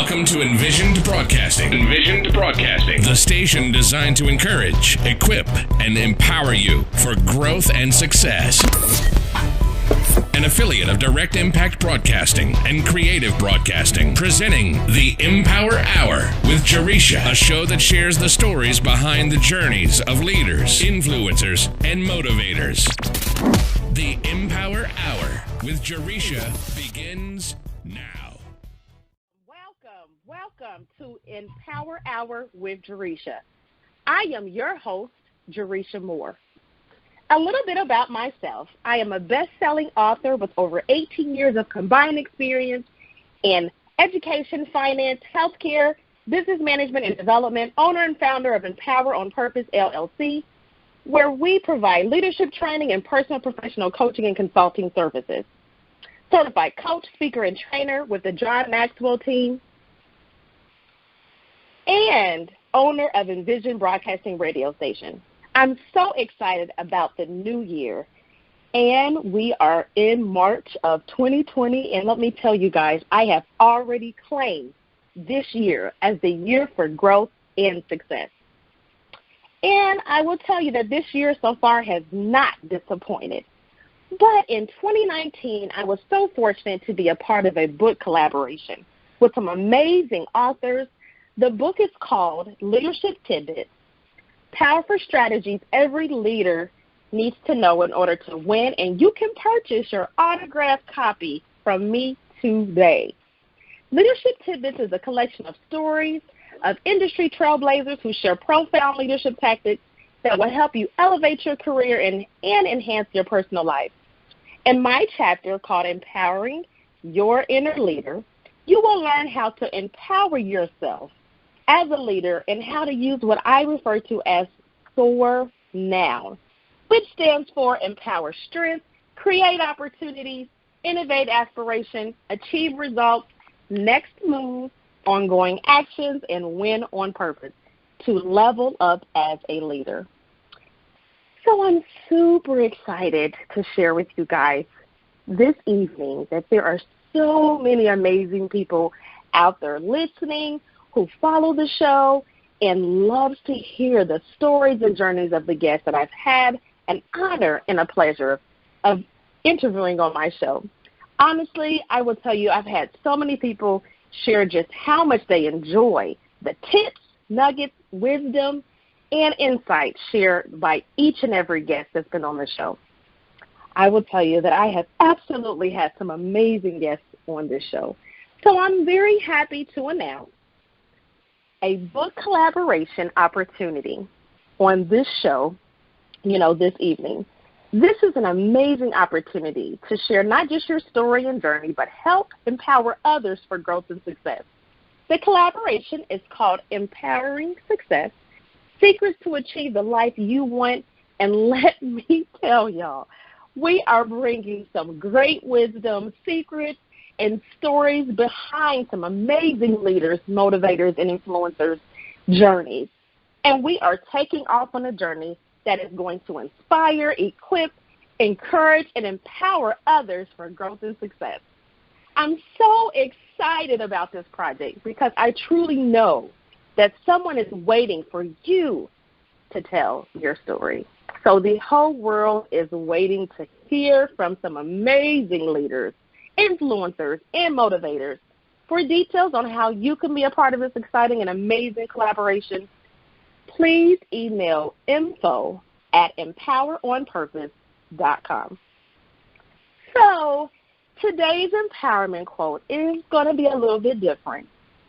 Welcome to Envisioned Broadcasting. Envisioned Broadcasting, the station designed to encourage, equip, and empower you for growth and success. An affiliate of Direct Impact Broadcasting and Creative Broadcasting, presenting the EmPower Hour with Jaresha, a show that shares the stories behind the journeys of leaders, influencers, and motivators. The EmPower Hour with Jaresha begins now. Welcome to EmPower Hour with Jaresha. I am your host, Jaresha Moore. A little bit about myself. I am a best-selling author with over 18 years of combined experience in education, finance, healthcare, business management and development, owner and founder of EmPower on Purpose, LLC, where we provide leadership training and personal professional coaching and consulting services. Certified coach, speaker, and trainer with the John Maxwell team, and owner of Envision Broadcasting radio station. I'm so excited about the new year, and we are in March of 2020, and let me tell you guys, I have already claimed this year as the year for growth and success. And I will tell you that this year so far has not disappointed. But in 2019, I was so fortunate to be a part of a book collaboration with some amazing authors. The book is called Leadership Tidbits, Powerful Strategies Every Leader Needs to Know in Order to Win, and you can purchase your autographed copy from me today. Leadership Tidbits is a collection of stories of industry trailblazers who share profound leadership tactics that will help you elevate your career and enhance your personal life. In my chapter called Empowering Your Inner Leader, you will learn how to empower yourself as a leader and how to use what I refer to as SOAR Now, which stands for Empower Strength, Create Opportunities, Innovate Aspiration, Achieve Results, Next Move, Ongoing Actions, and Win on Purpose to level up as a leader. So I'm super excited to share with you guys this evening that there are so many amazing people out there listening who follow the show and loves to hear the stories and journeys of the guests that I've had an honor and a pleasure of interviewing on my show. Honestly, I will tell you I've had so many people share just how much they enjoy the tips, nuggets, wisdom, and insights shared by each and every guest that's been on the show. I will tell you that I have absolutely had some amazing guests on this show. So I'm very happy to announce a book collaboration opportunity on this show, this evening. This is an amazing opportunity to share not just your story and journey, but help empower others for growth and success. The collaboration is called Empowering Success, Secrets to Achieve the Life You Want. And let me tell y'all, we are bringing some great wisdom, secrets, and stories behind some amazing leaders, motivators, and influencers' journeys. And we are taking off on a journey that is going to inspire, equip, encourage, and empower others for growth and success. I'm so excited about this project because I truly know that someone is waiting for you to tell your story. So the whole world is waiting to hear from some amazing leaders, influencers, and motivators. For details on how you can be a part of this exciting and amazing collaboration, please email info@empoweronpurpose.com. So today's empowerment quote is going to be a little bit different,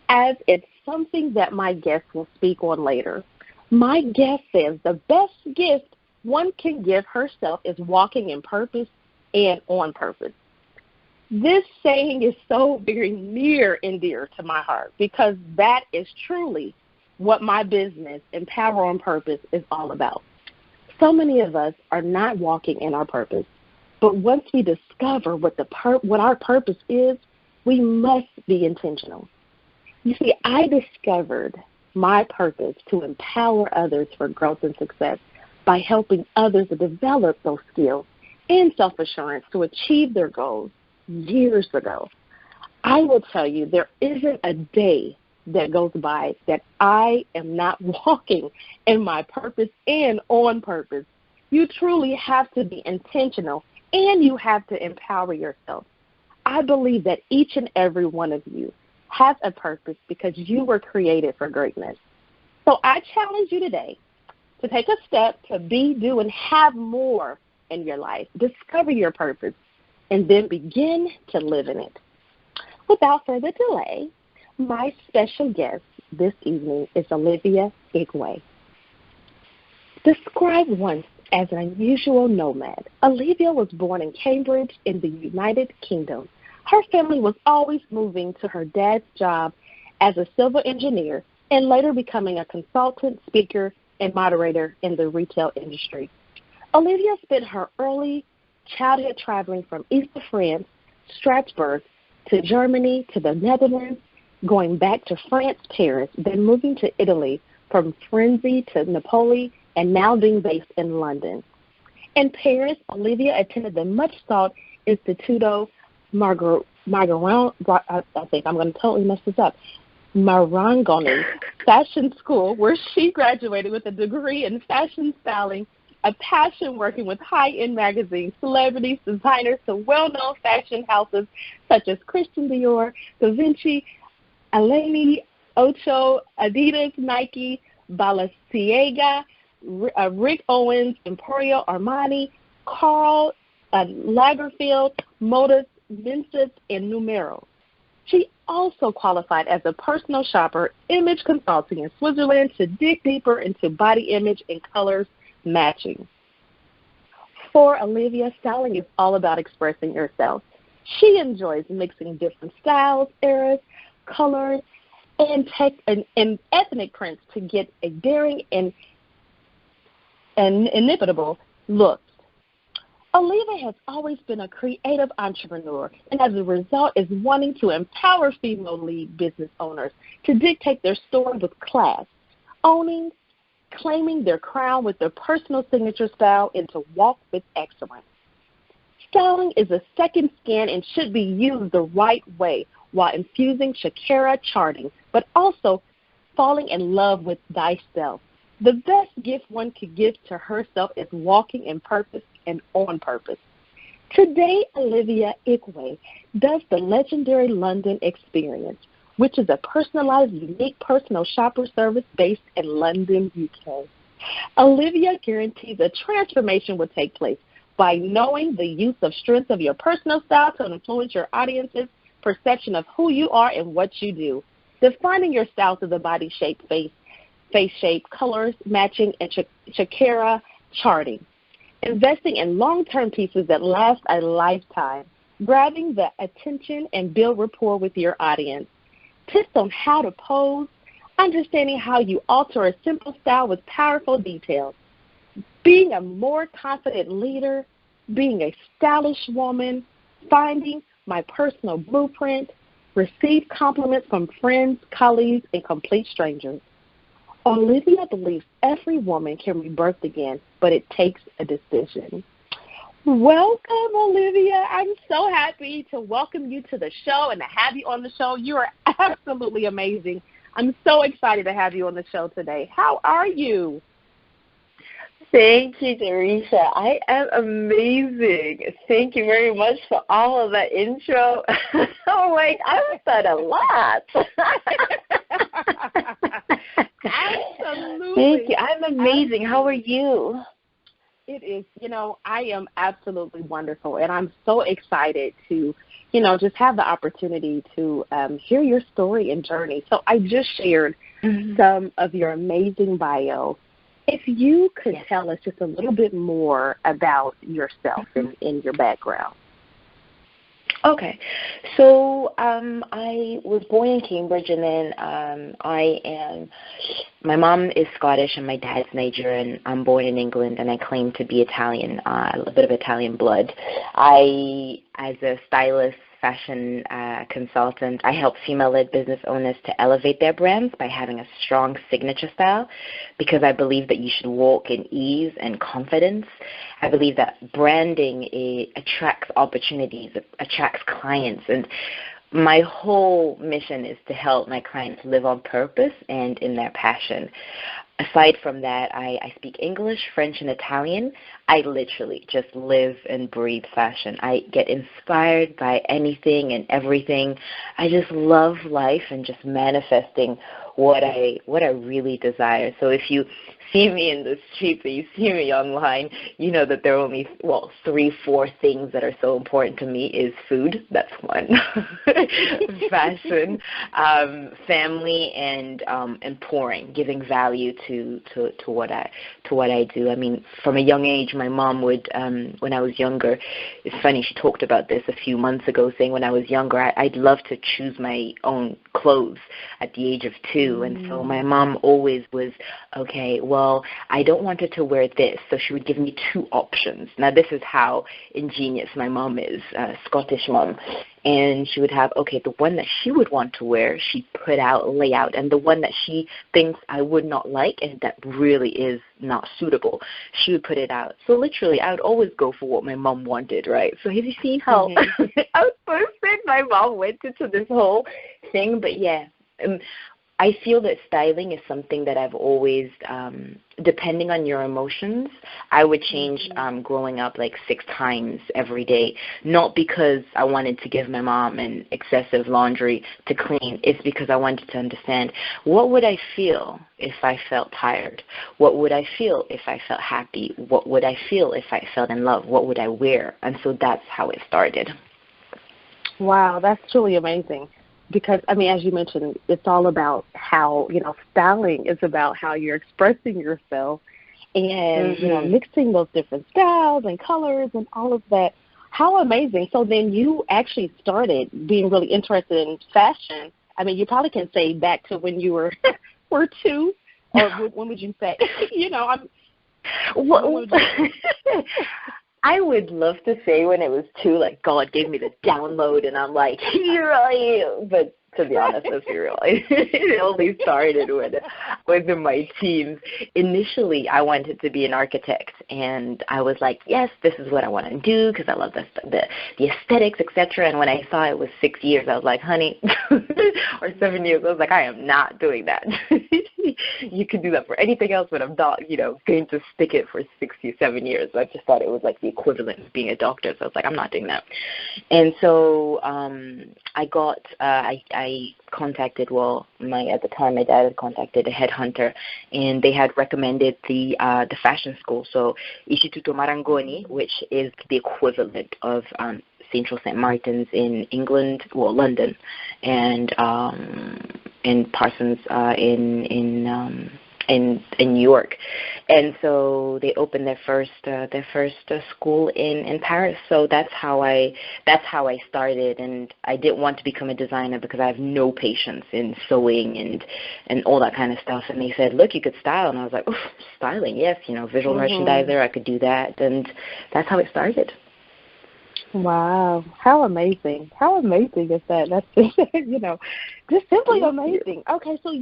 as it's something that my guest will speak on later. My guest says the best gift one can give herself is walking in purpose and on purpose. This saying is so very near and dear to my heart because that is truly what my business, EmPower on Purpose, is all about. So many of us are not walking in our purpose, but once we discover what our purpose is, we must be intentional. You see, I discovered my purpose to empower others for growth and success by helping others to develop those skills and self-assurance to achieve their goals years ago. I will tell you, there isn't a day that goes by that I am not walking in my purpose and on purpose. You truly have to be intentional, and you have to empower yourself. I believe that each and every one of you has a purpose because you were created for greatness. So I challenge you today to take a step to be, do, and have more in your life. Discover your purpose, and then begin to live in it. Without further delay, my special guest this evening is Olivia Igwe. Described once as an unusual nomad, Olivia was born in Cambridge in the United Kingdom. Her family was always moving to her dad's job as a civil engineer and later becoming a consultant, speaker, and moderator in the retail industry. Olivia spent her early childhood traveling from east of France, Strasbourg, to Germany, to the Netherlands, going back to France, Paris, then moving to Italy, from Firenze to Napoli, and now being based in London. In Paris, Olivia attended the much-sought Istituto Marangoni, I think I'm going to totally mess this up, Marangoni Fashion School, where she graduated with a degree in fashion styling, a passion working with high-end magazines, celebrities, designers to well-known fashion houses such as Christian Dior, Da Vinci, Aleni, Ocho, Adidas, Nike, Balenciaga, Rick Owens, Emporio Armani, Karl Lagerfeld, Modus, Vinces, and Numero. She also qualified as a personal shopper, image consulting in Switzerland to dig deeper into body image and colors matching. For Olivia, styling is all about expressing yourself. She enjoys mixing different styles, eras, colors, and ethnic prints to get a daring and inimitable look. Olivia has always been a creative entrepreneur, and as a result is wanting to empower female-lead business owners to dictate their story with class, claiming their crown with their personal signature style, and to walk with excellence. Styling is a second skin and should be used the right way while infusing Shakira charting, but also falling in love with thyself. The best gift one could give to herself is walking in purpose and on purpose. Today, Olivia Igwe does the legendary London Experience, which is a personalized, unique personal shopper service based in London, UK. Olivia guarantees a transformation will take place by knowing the use of strength of your personal style to influence your audience's perception of who you are and what you do. Defining your style to the body shape, face shape, colors matching, and Shakira charting. Investing in long-term pieces that last a lifetime. Grabbing the attention and build rapport with your audience. Tips on how to pose. Understanding how you alter a simple style with powerful details. Being a more confident leader. Being a stylish woman. Finding my personal blueprint. Receive compliments from friends, colleagues, and complete strangers. Olivia believes every woman can be birthed again, but it takes a decision. Welcome, Olivia. I'm so happy to welcome you to the show and to have you on the show. You are absolutely amazing. I'm so excited to have you on the show today. How are you? Thank you, Jaresha. I am amazing. Thank you very much for all of that intro. Oh, wait, I've said a lot. Absolutely. Thank you. I'm amazing. How are you? It is, I am absolutely wonderful, and I'm so excited to, just have the opportunity to hear your story and journey. So I just shared some of your amazing bio. If you could tell us just a little bit more about yourself and your background. Okay. So I was born in Cambridge, and then my mom is Scottish and my dad's Nigerian. I'm born in England, and I claim to be Italian, a bit of Italian blood. As a stylist, fashion consultant, I help female-led business owners to elevate their brands by having a strong signature style, because I believe that you should walk in ease and confidence. I believe that branding attracts opportunities, attracts clients, and my whole mission is to help my clients live on purpose and in their passion. Aside from that, I speak English, French, and Italian. I literally just live and breathe fashion. I get inspired by anything and everything. I just love life and just manifesting what I really desire. So if you see me in the streets or you see me online, you know that there are only, 3-4 things that are so important to me is food, that's one, fashion, family, and pouring, giving value to what I do. I mean, from a young age, my mom would, when I was younger, it's funny, she talked about this a few months ago, saying when I was younger, I'd love to choose my own clothes at the age of 2. And so my mom always was, okay, well, I don't want her to wear this, so she would give me 2 options. Now, this is how ingenious my mom is, Scottish mom. And she would have, okay, the one that she would want to wear, she'd lay out, and the one that she thinks I would not like and that really is not suitable, she would put it out. So literally, I would always go for what my mom wanted, right? So have you seen how outposted my mom went into this whole thing? But yeah, I feel that styling is something that I've always, depending on your emotions, I would change growing up like 6 times every day. Not because I wanted to give my mom an excessive laundry to clean. It's because I wanted to understand, what would I feel if I felt tired? What would I feel if I felt happy? What would I feel if I felt in love? What would I wear? And so that's how it started. Wow, that's truly amazing. Because, I mean, as you mentioned, it's all about how, styling is about how you're expressing yourself and, mixing those different styles and colors and all of that. How amazing. So then you actually started being really interested in fashion. I mean, you probably can say back to when you were 2, or when would you say? I would love to say when it was 2, like God gave me the download and I'm like, here I am. But to be honest, let's be real, it only started within my teens. Initially, I wanted to be an architect, and I was like, yes, this is what I want to do because I love the aesthetics, etc. And when I saw it was 6 years, I was like, honey, or 7 years, I was like, I am not doing that. You can do that for anything else, but I'm not, going to stick it for 67 years. I just thought it was like the equivalent of being a doctor. So I was like, I'm not doing that. And so I contacted, at the time my dad had contacted a headhunter, and they had recommended the fashion school. So Istituto Marangoni, which is the equivalent of Central St. Martin's in England, London, and Parsons in New York. And so they opened their first school in Paris. So that's how I started. And I didn't want to become a designer because I have no patience in sewing and all that kind of stuff. And they said, look, you could style. And I was like, styling, yes, visual merchandiser, I could do that. And that's how it started. Wow, how amazing! How amazing is that? That's just simply amazing. Okay, so I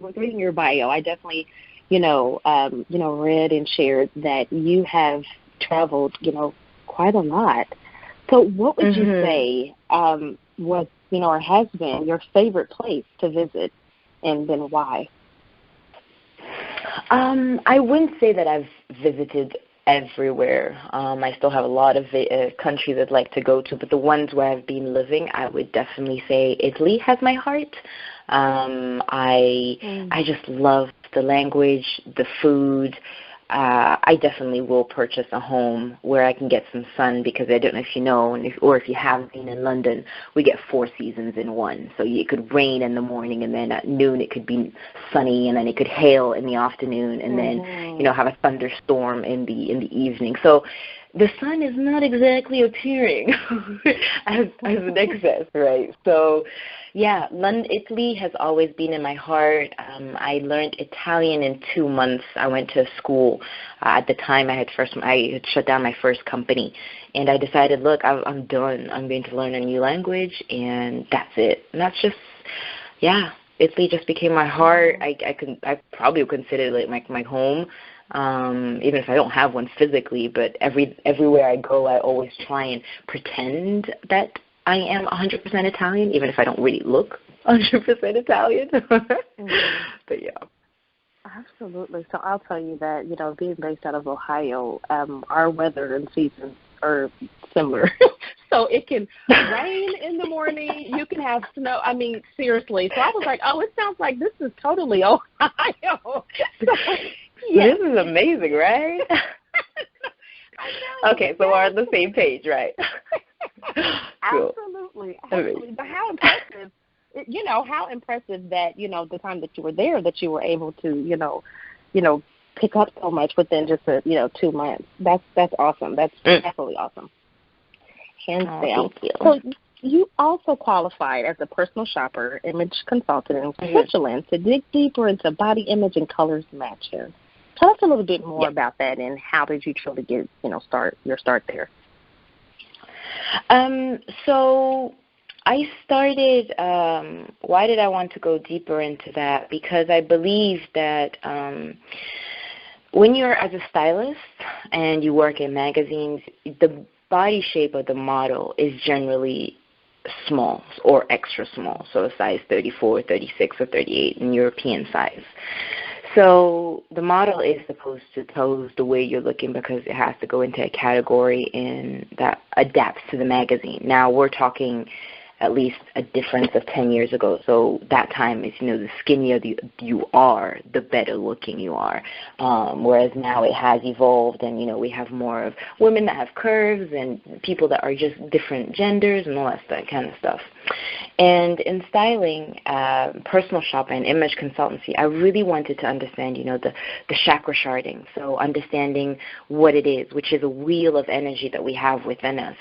was reading your bio. I definitely, read and shared that you have traveled, quite a lot. So, what would you say was, or has been your favorite place to visit, and then why? I wouldn't say that I've visited everywhere. I still have a lot of countries I'd like to go to, but the ones where I've been living, I would definitely say Italy has my heart. I just love the language, the food. I definitely will purchase a home where I can get some sun, because I don't know if you know, or if you have been in London, we get 4 seasons in one. So it could rain in the morning, and then at noon it could be sunny, and then it could hail in the afternoon, and then have a thunderstorm in the evening. So the sun is not exactly appearing as an excess, right? So, yeah, Italy has always been in my heart. I learned Italian in 2 months. I went to school. At the time, I had shut down my first company, and I decided, look, I'm done. I'm going to learn a new language, and that's it. And that's just, Italy just became my heart. I probably would consider it like my home. Even if I don't have one physically, but everywhere I go, I always try and pretend that I am 100% Italian, even if I don't really look 100% Italian. But yeah. Absolutely. So I'll tell you that, being based out of Ohio, our weather and seasons are similar. So it can rain in the morning. You can have snow. I mean, seriously. So I was like, oh, it sounds like this is totally Ohio. So, yes. This is amazing, right? Okay, so we're on the same page, right? Cool. Absolutely. But how impressive, how impressive that, the time that you were there, that you were able to, pick up so much within just, 2 months. That's awesome. That's absolutely awesome. Hands down. Thank you. So you also qualified as a personal shopper, image consultant in Switzerland to dig deeper into body image and colors matching. Tell us a little bit more about that, and how did you truly get, your start there? So I started, why did I want to go deeper into that? Because I believe that when you're as a stylist and you work in magazines, the body shape of the model is generally small or extra small, so a size 34, 36, or 38 in European size. So the model is supposed to pose the way you're looking because it has to go into a category that adapts to the magazine. Now we're talking at least a difference of 10 years ago. So that time is, the skinnier you are, the better looking you are. Whereas now it has evolved, and, we have more of women that have curves and people that are just different genders and all that kind of stuff. And in styling, personal shopping, image consultancy, I really wanted to understand, the chakra sharding. So understanding what it is, which is a wheel of energy that we have within us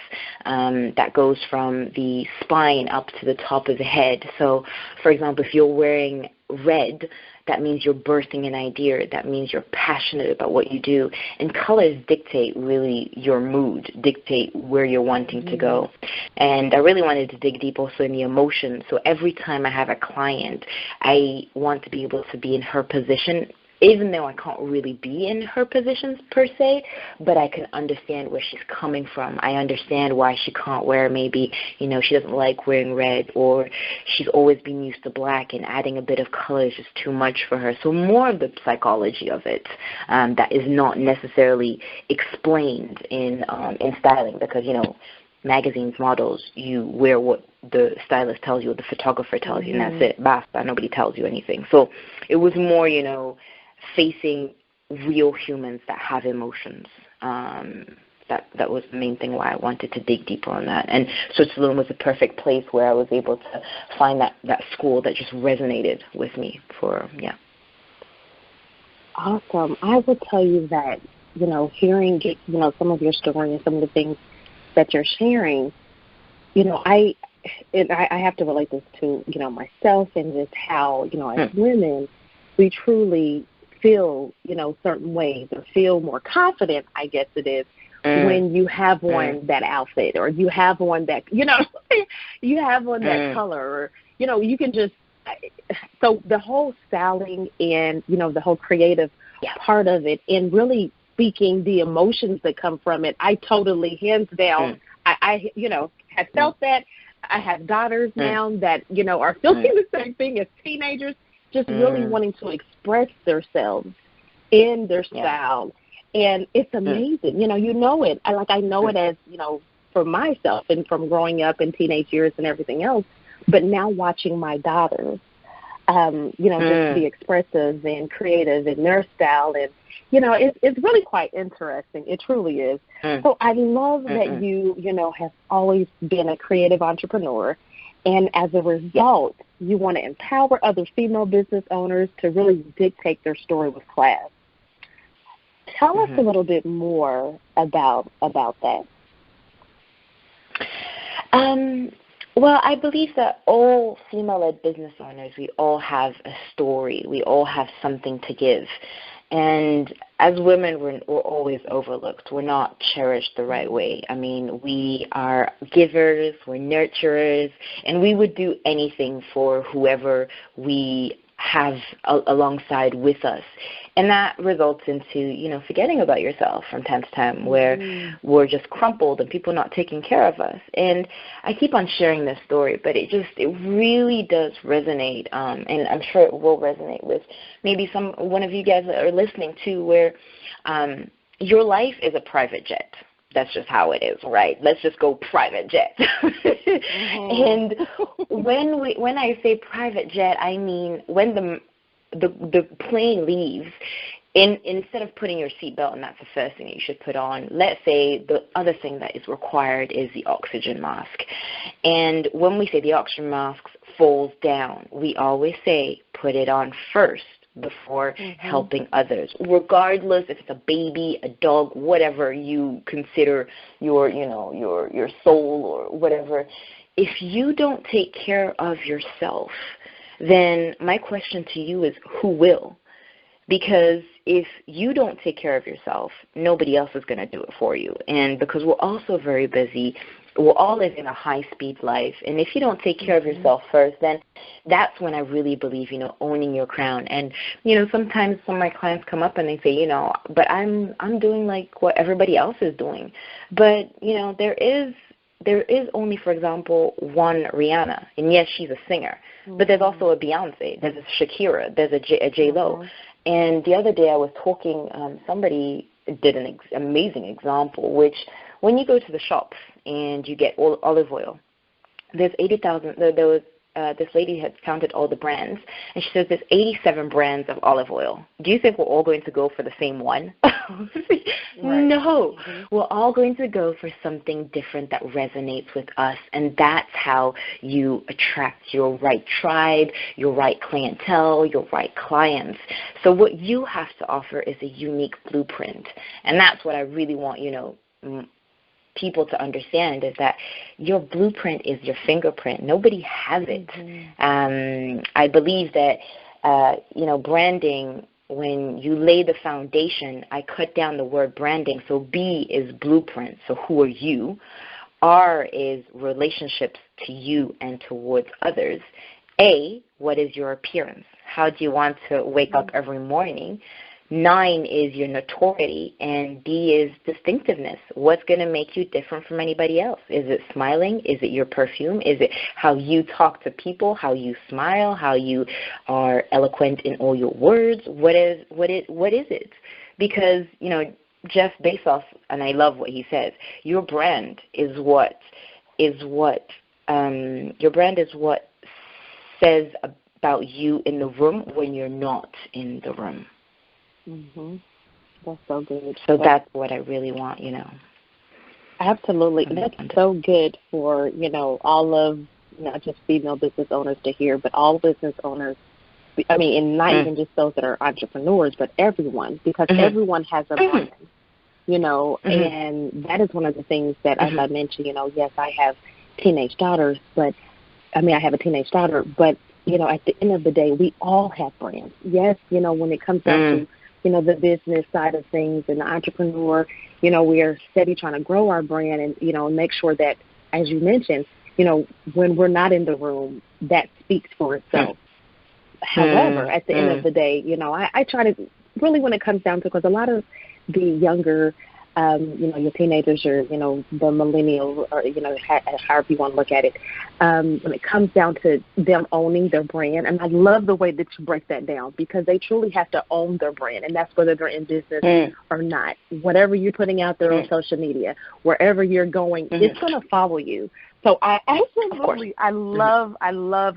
that goes from the spine up to the top of the head. So, for example, if you're wearing red, that means you're birthing an idea. That means you're passionate about what you do. And colors dictate really your mood, dictate where you're wanting to go. And I really wanted to dig deep also in the emotions. So every time I have a client, I want to be able to be in her position, even though I can't really be in her positions per se, but I can understand where she's coming from. I understand why she can't wear maybe, she doesn't like wearing red, or she's always been used to black, and adding a bit of color is just too much for her. So more of the psychology of it that is not necessarily explained in styling, because, magazines, models, you wear what the stylist tells you, what the photographer tells you, and that's it. Basta. Nobody tells you anything. So it was more, facing real humans that have emotions. That was the main thing why I wanted to dig deeper on that. And Switzerland was the perfect place where I was able to find that school that just resonated with me Awesome. I will tell you that, hearing, some of your story and some of the things that you're sharing, I have to relate this to, myself, and just how, as women, we truly feel, certain ways, or feel more confident, I guess it is, when you have worn that outfit, or you have one that, you have on that color, or, you can just, so the whole styling and, the whole creative part of it, and really speaking the emotions that come from it, I totally, hands down, I have felt that. I have daughters now that, are feeling the same thing as teenagers, just really wanting to express themselves in their style. And it's amazing. You know it. I know it as, for myself and from growing up in teenage years and everything else. But now watching my daughters, just be expressive and creative in their style. And, it's really quite interesting. It truly is. So I love that you, have always been a creative entrepreneur. And as a result, you want to empower other female business owners to really dictate their story with class. Tell us a little bit more about that. Well, I believe that all female-led business owners, we all have a story. We all have something to give. And as women, we're always overlooked. We're not cherished the right way. I mean, we are givers, we're nurturers, and we would do anything for whoever we have alongside with us. And that results into, forgetting about yourself from time to time, where we're just crumpled and people not taking care of us. And I keep on sharing this story, but it really does resonate, and I'm sure it will resonate with maybe one of you guys that are listening too, where your life is a private jet. That's just how it is, right? Let's just go private jet. And when I say private jet, I mean when the plane leaves, instead of putting your seatbelt, and that's the first thing that you should put on, let's say the other thing that is required is the oxygen mask. And when we say the oxygen mask falls down, we always say put it on first before helping others, regardless if it's a baby, a dog, whatever you consider your soul or whatever. If you don't take care of yourself, then my question to you is, who will? Because if you don't take care of yourself, nobody else is going to do it for you. And because we're also very busy, we're all living a high-speed life. And if you don't take care of yourself first, then that's when I really believe, owning your crown. And, sometimes some of my clients come up and they say, but I'm doing like what everybody else is doing. But, there is only, for example, one Rihanna. And yes, she's a singer. But there's also a Beyonce. There's a Shakira. There's a J-Lo. And the other day I was talking, somebody did an amazing example, which when you go to the shops and you get olive oil, there's 80,000, there was, this lady had counted all the brands, and she says there's 87 brands of olive oil. Do you think we're all going to go for the same one? Right. No. We're all going to go for something different that resonates with us, and that's how you attract your right tribe, your right clientele, your right clients. So what you have to offer is a unique blueprint, and that's what I really want, people to understand, is that your blueprint is your fingerprint. Nobody has it. I believe that, branding, when you lay the foundation, I cut down the word branding. So B is blueprint. So who are you? R is relationships to you and towards others. A, what is your appearance? How do you want to wake up every morning? 9 is your notoriety, and D is distinctiveness. What's going to make you different from anybody else? Is it smiling? Is it your perfume? Is it how you talk to people, how you smile, how you are eloquent in all your words? What is it? Because, Jeff Bezos, and I love what he says, your brand is what says about you in the room when you're not in the room. That's so good. So that's what I really want, Absolutely. That's so good for, all of, not just female business owners to hear, but all business owners. I mean, and not even just those that are entrepreneurs, but everyone, because everyone has a brand, and that is one of the things that, as I mentioned, yes, I have teenage daughters, but, I have a teenage daughter, but, at the end of the day, we all have brands. Yes, when it comes down to, the business side of things and the entrepreneur, we are steady trying to grow our brand and, make sure that, as you mentioned, when we're not in the room, that speaks for itself. However, at the end of the day, I try to really, when it comes down to, because a lot of the younger, your teenagers or, the millennials or, however you want to look at it, when it comes down to them owning their brand, and I love the way that you break that down, because they truly have to own their brand, and that's whether they're in business or not. Whatever you're putting out there on social media, wherever you're going, it's going to follow you. So I absolutely, I love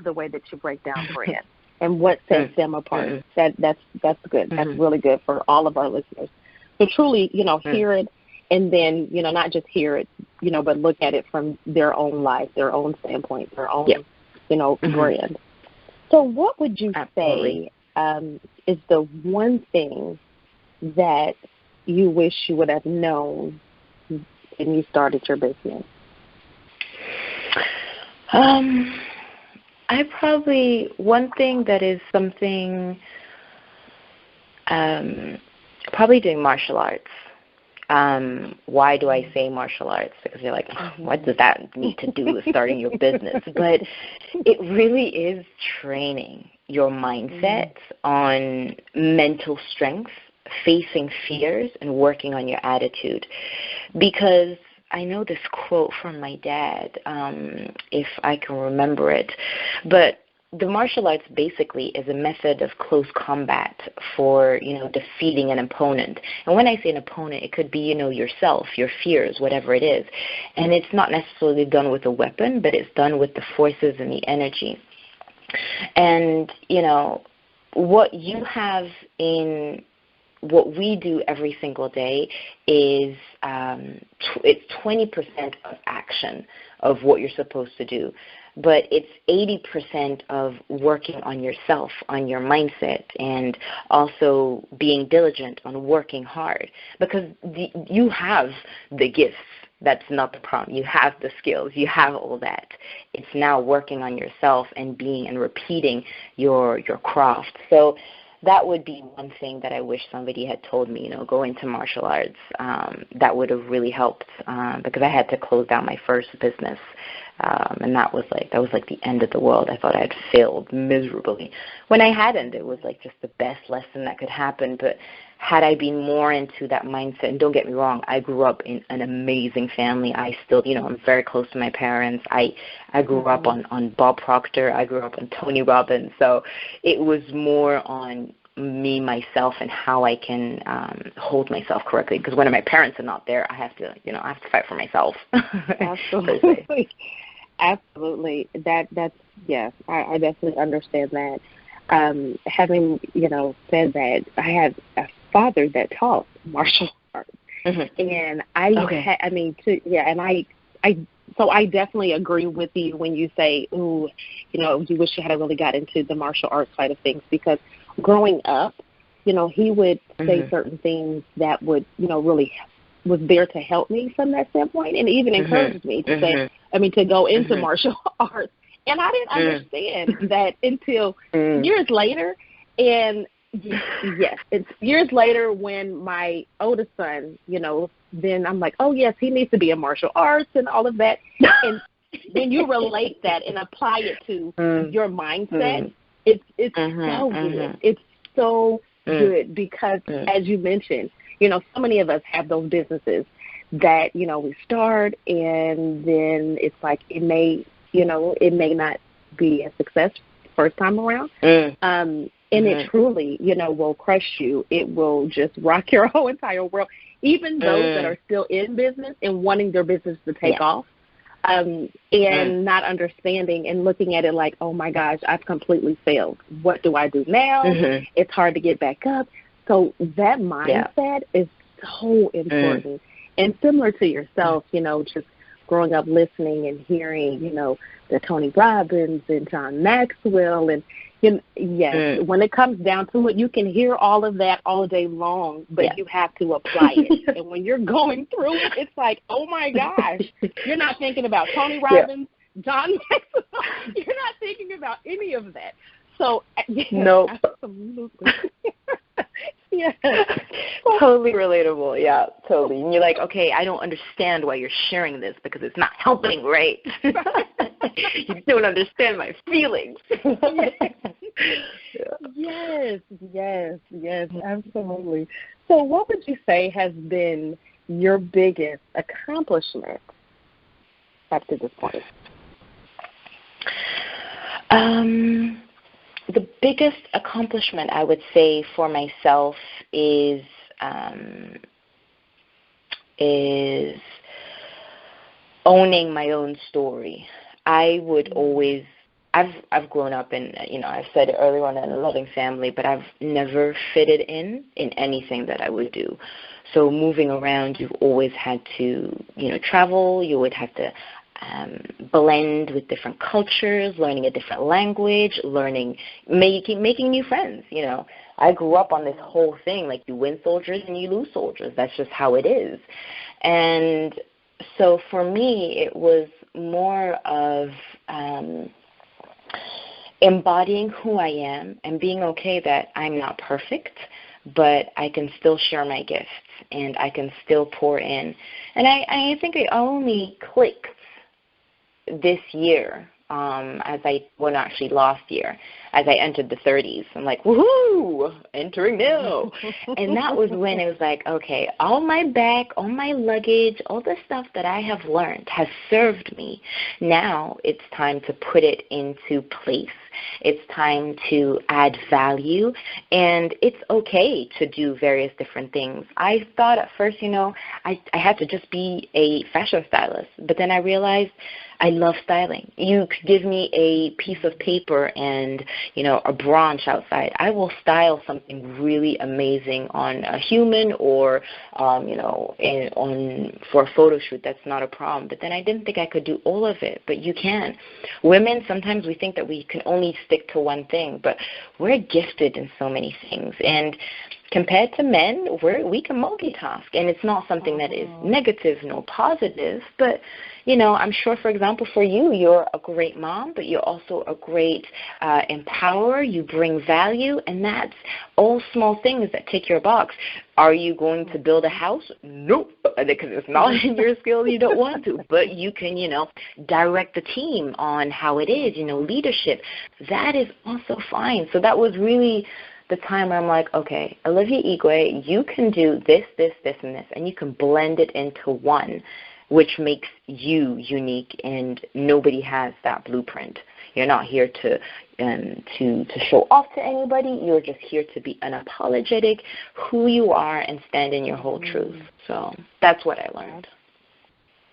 the way that you break down brand and what sets them apart. That's good. That's really good for all of our listeners. So truly, hear it, and then, not just hear it, but look at it from their own life, their own standpoint, their own, brand. So what would you say is the one thing that you wish you would have known when you started your business? One thing that is something, probably doing martial arts. Why do I say martial arts? Because you're like, what does that need to do with starting your business? But it really is training. your mindset, on mental strength, facing fears, and working on your attitude. Because I know this quote from my dad, if I can remember it, but the martial arts basically is a method of close combat for, defeating an opponent. And when I say an opponent, it could be, yourself, your fears, whatever it is. And it's not necessarily done with a weapon, but it's done with the forces and the energy. And, what you have in what we do every single day is it's 20% of action of what you're supposed to do. But it's 80% of working on yourself, on your mindset, and also being diligent on working hard. Because you have the gifts. That's not the problem. You have the skills. You have all that. It's now working on yourself and being and repeating your craft. So that would be one thing that I wish somebody had told me, go into martial arts. That would have really helped because I had to close down my first business. And that was like the end of the world. I thought I had failed miserably. When I hadn't, it was like just the best lesson that could happen. But had I been more into that mindset, and don't get me wrong, I grew up in an amazing family. I still, I'm very close to my parents. I grew up on Bob Proctor. I grew up on Tony Robbins. So it was more on me, myself, and how I can hold myself correctly. Because when my parents are not there, I have to fight for myself. Absolutely. Absolutely. That's yes, I definitely understand that. Having, said that, I had a father that taught martial arts. And so I definitely agree with you when you say, ooh, you wish you had really got into the martial arts side of things, because growing up, he would say certain things that would, really was there to help me from that standpoint, and even encouraged me to to go into martial arts. And I didn't understand that until years later. And yes, it's years later when my oldest son, then I'm like, oh, yes, he needs to be in martial arts and all of that. And when you relate that and apply it to your mindset, it's so good. It's so good because, as you mentioned, so many of us have those businesses that, we start and then it's like it may not be a success first time around. And it truly, will crush you. It will just rock your whole entire world. Even those that are still in business and wanting their business to take off, and not understanding and looking at it like, oh, my gosh, I've completely failed. What do I do now? It's hard to get back up. So that mindset is so important. And similar to yourself, just growing up listening and hearing, the Tony Robbins and John Maxwell. And, when it comes down to it, you can hear all of that all day long, but you have to apply it. And when you're going through it, it's like, oh, my gosh, you're not thinking about Tony Robbins, John Maxwell. You're not thinking about any of that. So, no, absolutely. Totally relatable. Yeah, totally. And you're like, okay, I don't understand why you're sharing this because it's not helping, right? You don't understand my feelings. Yes, absolutely. So what would you say has been your biggest accomplishment up to this point? The biggest accomplishment, I would say, for myself is owning my own story. I would always, I've grown up in, I've said it earlier on, in a loving family, but I've never fitted in anything that I would do. So moving around, you've always had to, travel. You would have to blend with different cultures, learning a different language, making new friends. I grew up on this whole thing, like you win soldiers and you lose soldiers. That's just how it is. And so for me, it was more of embodying who I am and being okay that I'm not perfect, but I can still share my gifts and I can still pour in. And I think it only clicked this year actually last year, as I entered the 30s. I'm like, woohoo, entering now. And that was when it was like, okay, all my back, all my luggage, all the stuff that I have learned has served me. Now it's time to put it into place. It's time to add value, and it's okay to do various different things. I thought at first, I had to just be a fashion stylist, but then I realized I love styling. You could give me a piece of paper and, a branch outside. I will style something really amazing on a human or, for a photo shoot. That's not a problem. But then I didn't think I could do all of it, but you can. Women, sometimes we think that we can only stick to one thing, but we're gifted in so many things. And compared to men, we can multitask, and it's not something that is negative nor positive, but, I'm sure, for example, for you, you're a great mom, but you're also a great empowerer. You bring value, and that's all small things that tick your box. Are you going to build a house? Nope, because it's not in your skill. You don't want to, but you can, direct the team on how it is, leadership. That is also fine. So that was really the time where I'm like, okay, Olivia Igwe, you can do this, this, this, and this, and you can blend it into one, which makes you unique, and nobody has that blueprint. You're not here to show off to anybody. You're just here to be unapologetic, who you are, and stand in your whole truth. So that's what I learned.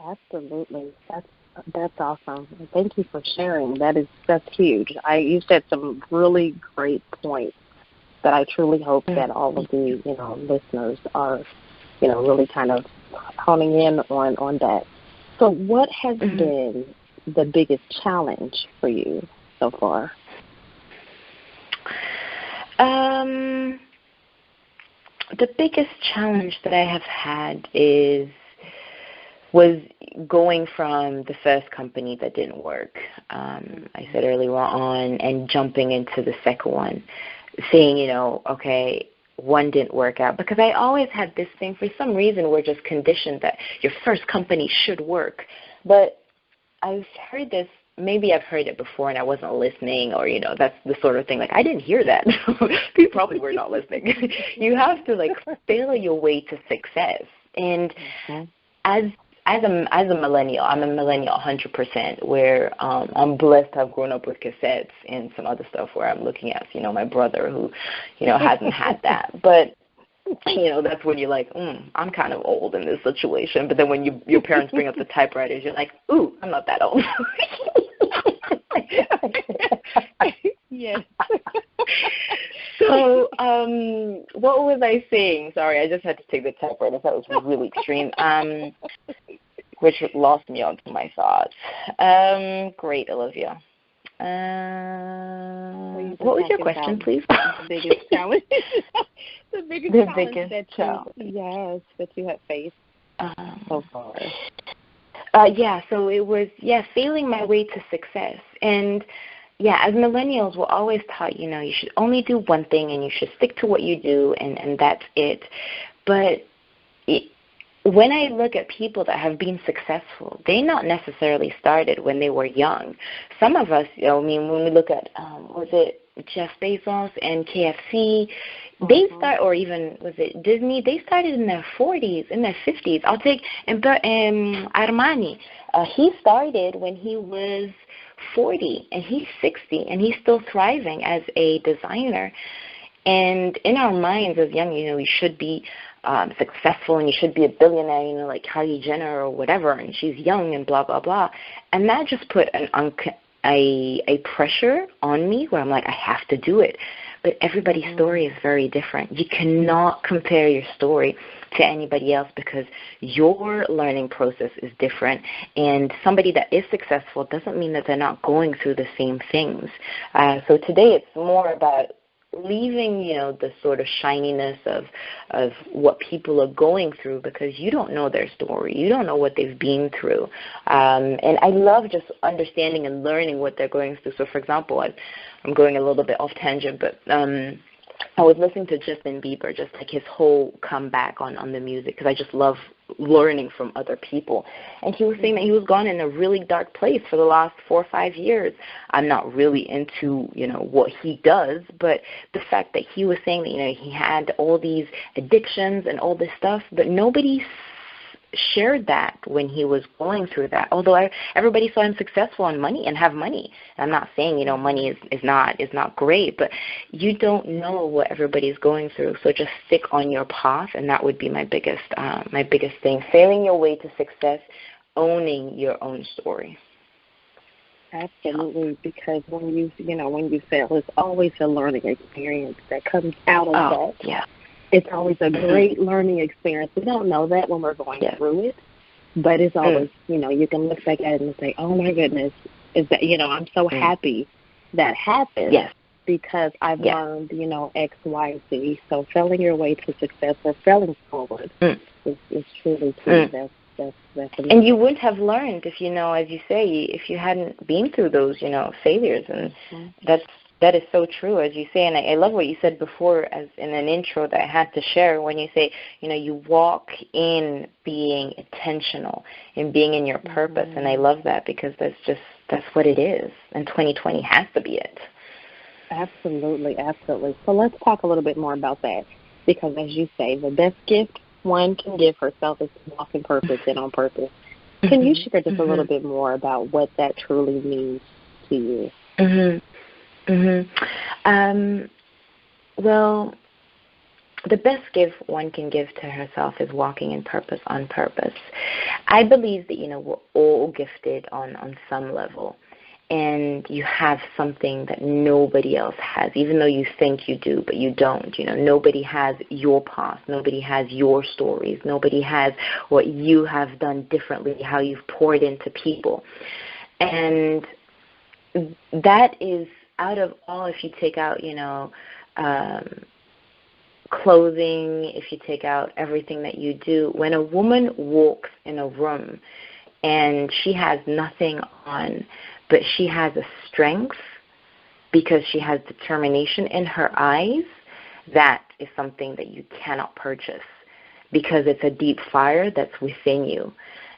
Absolutely. That's awesome. Thank you for sharing. That's huge. You said some really great points that I truly hope that all of the listeners are really kind of honing in on that. So what has been the biggest challenge for you so far? The biggest challenge that I have had was going from the first company that didn't work, I said earlier on, and jumping into the second one, saying, okay, one didn't work out. Because I always had this thing, for some reason, we're just conditioned that your first company should work. But I've heard this, maybe I've heard it before and I wasn't listening, or, that's the sort of thing, like, I didn't hear that. You probably were not listening. You have to, fail your way to success. And as a millennial, I'm a millennial 100%, where I'm blessed to have grown up with cassettes and some other stuff where I'm looking at, my brother who, hasn't had that. But, that's when you're like, I'm kind of old in this situation. But then when your parents bring up the typewriters, you're like, ooh, I'm not that old. Yes. So what was I saying? Sorry, I just had to take the typewriter. That was really extreme, which lost me onto my thoughts. Great, Olivia. What was your question, please? The biggest challenge. The biggest challenge that you have faced so far. So it was, feeling my way to success. And, as millennials, we're always taught, you should only do one thing and you should stick to what you do, and that's it. But when I look at people that have been successful, they not necessarily started when they were young. Some of us, when we look at, was it Jeff Bezos and KFC, they start, or even, was it Disney, they started in their 40s, in their 50s. I'll take Armani. He started when he was 40, and he's 60, and he's still thriving as a designer. And in our minds as young, you should be successful, and you should be a billionaire, like Kylie Jenner or whatever, and she's young and blah, blah, blah. And that just put a pressure on me where I'm like, I have to do it. But everybody's story is very different. You cannot compare your story to anybody else because your learning process is different. And somebody that is successful doesn't mean that they're not going through the same things. So today it's more about leaving, the sort of shininess of what people are going through, because you don't know their story. You don't know what they've been through. And I love just understanding and learning what they're going through. So, for example, I'm going a little bit off tangent, but I was listening to Justin Bieber, just like his whole comeback on the music, because I just love learning from other people. And he was saying that he was gone in a really dark place for the last 4 or 5 years. I'm not really into, what he does, but the fact that he was saying that, he had all these addictions and all this stuff, but nobody shared that when he was going through that. Although everybody saw him successful in money and have money. I'm not saying, money is not great, but you don't know what everybody's going through. So just stick on your path, and that would be my biggest thing. Sailing your way to success, owning your own story. Absolutely, because when you fail, it's always a learning experience that comes out of that. Yeah. It's always a great learning experience. We don't know that when we're going through it, but it's always, you can look back at it and say, oh, my goodness, is that, I'm so happy that happened because I've learned, X, Y, Z. So failing your way to success or failing forward is truly key. That's amazing. And you wouldn't have learned if, as you say, if you hadn't been through those, failures. And that is so true, as you say, and I love what you said before as in an intro that I had to share when you say, you walk in being intentional and being in your purpose, and I love that because that's what it is, and 2020 has to be it. Absolutely, absolutely. So let's talk a little bit more about that because, as you say, the best gift one can give herself is to walk in purpose and on purpose. Can you share just a little bit more about what that truly means to you? Well, the best gift one can give to herself is walking in purpose on purpose. I believe that, we're all gifted on some level, and you have something that nobody else has, even though you think you do, but you don't. Nobody has your past. Nobody has your stories. Nobody has what you have done differently, how you've poured into people. And that is out of all, if you take out, clothing, if you take out everything that you do, when a woman walks in a room and she has nothing on, but she has a strength because she has determination in her eyes, that is something that you cannot purchase because it's a deep fire that's within you.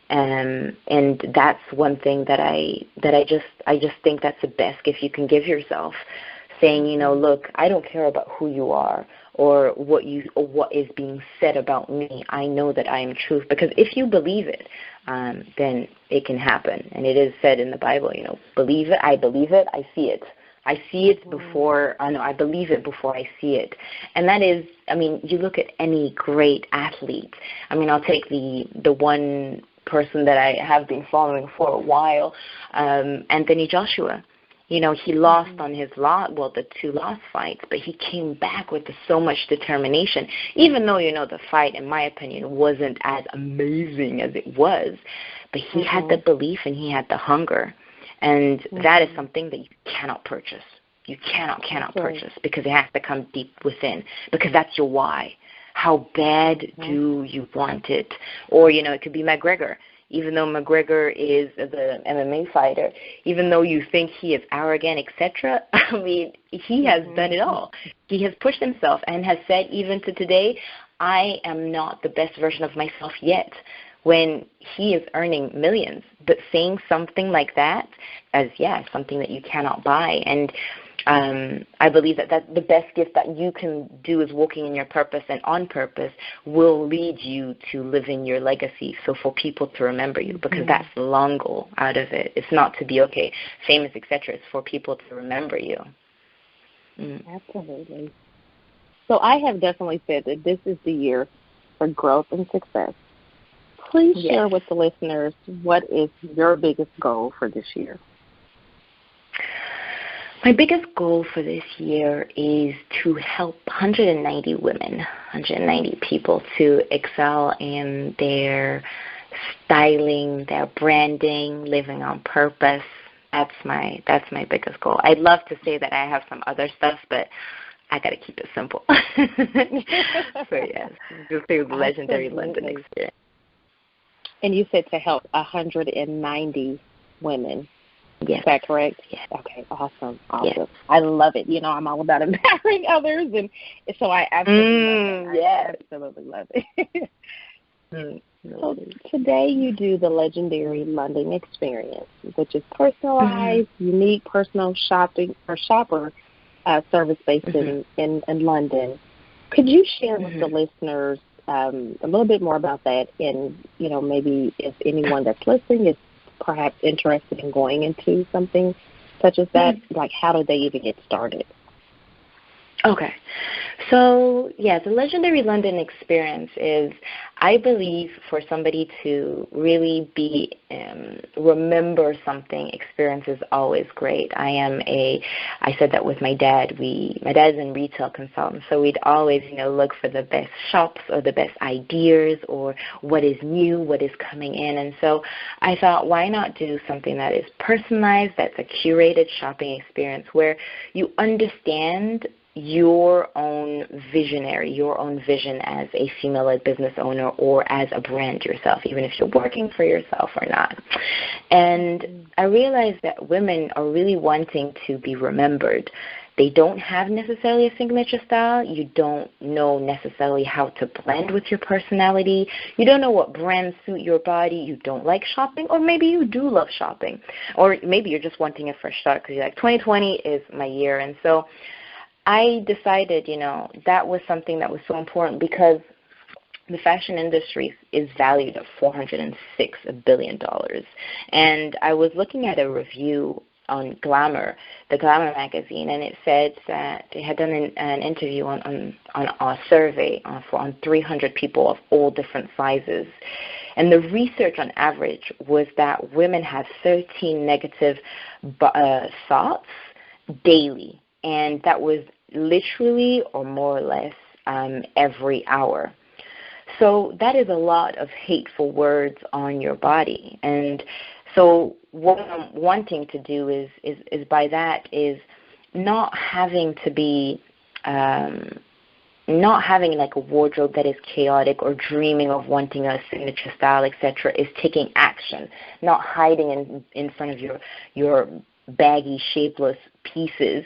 And that's one thing that I just think that's the best gift you can give yourself, saying, look, I don't care about who you are or what is being said about me. I know that I am truth, because if you believe it, then it can happen. And it is said in the Bible, believe it, I see it. I see it before, I believe it before I see it. And that is, you look at any great athlete. I'll take the one person that I have been following for a while, Anthony Joshua. He lost on his the 2 last fights, but he came back with so much determination, even though, the fight, in my opinion, wasn't as amazing as it was, but he had the belief and he had the hunger, and that is something that you cannot purchase. You cannot purchase, because it has to come deep within, because that's your why. How bad do you want it? Or, it could be McGregor. Even though McGregor is the MMA fighter, even though you think he is arrogant, etc., he has done it all. He has pushed himself and has said, even to today, I am not the best version of myself yet, when he is earning millions. But saying something like that as, something that you cannot buy. And I believe that the best gift that you can do is walking in your purpose, and on purpose will lead you to living your legacy, so for people to remember you, because that's the long goal out of it. It's not to be, famous, etc. It's for people to remember you. Absolutely. So I have definitely said that this is the year for growth and success. Please share with the listeners, what is your biggest goal for this year? My biggest goal for this year is to help 190 women, 190 people to excel in their styling, their branding, living on purpose. That's my biggest goal. I'd love to say that I have some other stuff, but I got to keep it simple. So yes, just through the legendary London experience. And you said to help 190 women. Yes. Is that correct? Yes. Okay, awesome. Yes. I love it. I'm all about empowering others, and so I absolutely love it. Yes. I absolutely love it. So today you do the legendary London experience, which is personalized, unique, personal shopping or shopper service based in London. Could you share with the listeners a little bit more about that? And maybe if anyone that's listening is perhaps interested in going into something such as that, like how do they even get started? Okay. So, the legendary London experience is, I believe, for somebody to really remember something, experience is always great. I said that with my dad. My dad's in retail consultant, so we'd always, look for the best shops or the best ideas or what is new, what is coming in. And so I thought, why not do something that is personalized, that's a curated shopping experience where you understand your own visionary, your own vision as a female-led business owner or as a brand yourself, even if you're working for yourself or not. And I realized that women are really wanting to be remembered. They don't have necessarily a signature style. You don't know necessarily how to blend with your personality. You don't know what brands suit your body. You don't like shopping, or maybe you do love shopping. Or maybe you're just wanting a fresh start because you're like, 2020 is my year. And so I decided, that was something that was so important because the fashion industry is valued at $406 billion. And I was looking at a review on Glamour, the Glamour magazine, and it said that they had done an interview on a survey on 300 people of all different sizes. And the research on average was that women have 13 negative thoughts daily. And that was literally or more or less every hour. So that is a lot of hateful words on your body. And so what I'm wanting to do is by that is not having to be not having like a wardrobe that is chaotic or dreaming of wanting a signature style, etc., is taking action, not hiding in front of your baggy, shapeless pieces.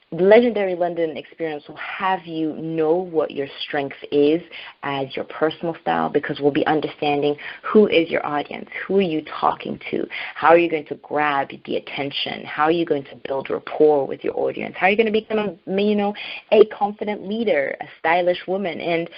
The Legendary London experience will have you know what your strength is as your personal style, because we'll be understanding who is your audience, who are you talking to, how are you going to grab the attention, how are you going to build rapport with your audience, how are you going to become a confident leader, a stylish woman. And,